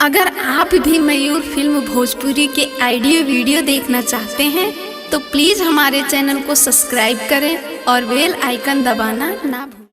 अगर आप भी मयूर फिल्म भोजपुरी के ऑडियो वीडियो देखना चाहते हैं तो प्लीज़ हमारे चैनल को सब्सक्राइब करें और बेल आइकन दबाना ना भूलें।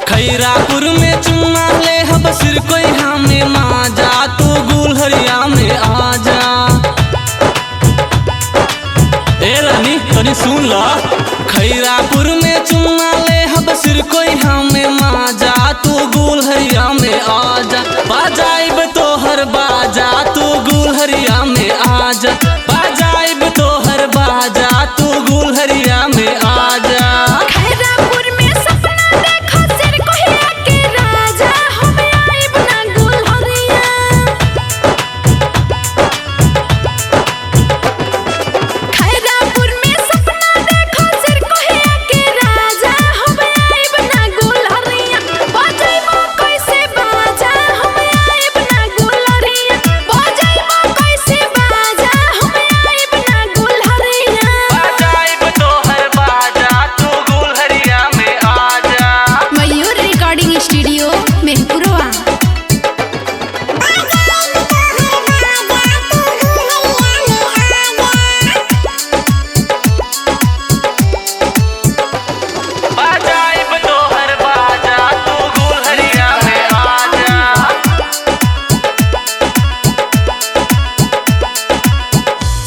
खैरापुर में चुम्मा ले हब सिर कोई हमें माजा तू गुलहरिया में आजा। ए रानी तनी सुन ला, खैरापुर में चुम्मा ले हब सिर कोई हमें माजा तू गुलहरिया में आजा। बाजाइब तोहर बाजा तू गुलहरिया में आजा, बाजाइब तोहर बाजा तू गुलहरिया में आजा।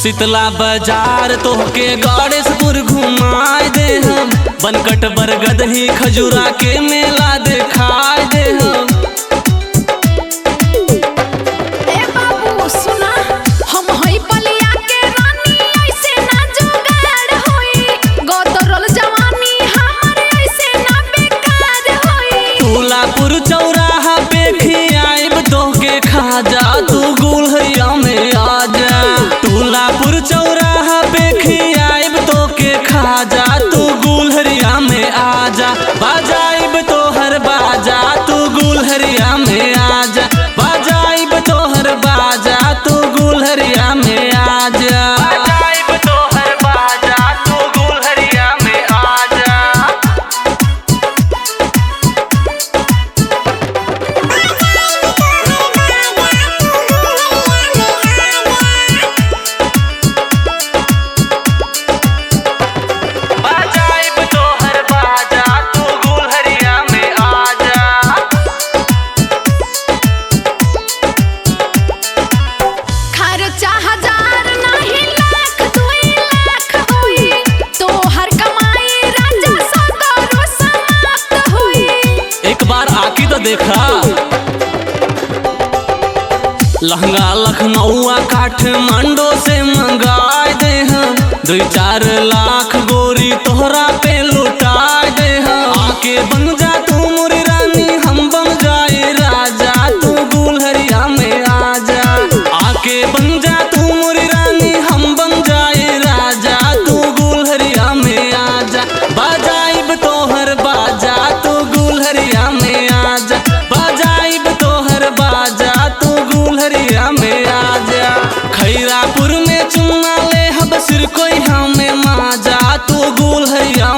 शीतला बाजार तोहके गणेशपुर घुमाए दे हम, बनकट बरगद ही खजूरा के मेला दिखाए दे हम। ए बाबू सुना, हम हई पलिया के रानी, ऐसे ना जुगाड़ होई, गोदरल जवानी हमर ऐसे ना बेकार होई। तुलापुर चौराहा पे खियाइब तोहके खाजा तू गुलहरिया में आजा। तुलापुर चौराहा पे खियाइब तोके खाजा तू गुलहरिया में आजा। बाजाइब तोहर बाजा तू गुलहरिया में आजा, बाजाइब तोहर बाजा तू गुलहरिया में आजा। बाजाइब तोहर बाजा तू गुलहरिया में आजा। देखा लहंगा लखनऊआ काठमांडू से मंगाए दे हम, 2-4 लाख गोरी तोहरा पे लुटाए दे हम। आके बन जा तू मोरी रानी, हम बन जाए राजा तू गुलहरिया में आजा। आके बन जा तू मोरी रानी, हम बन जाए राजा तू गुलहरिया में आजा। बाजाइब तोहर बाजा तू गुलहरिया में आजा, बाजाइब तोहर बाजा तू गुलहरिया में आजा। खैरापुर में चुम्मा ले हब सिर कोई हमें माजा तू गुलहरिया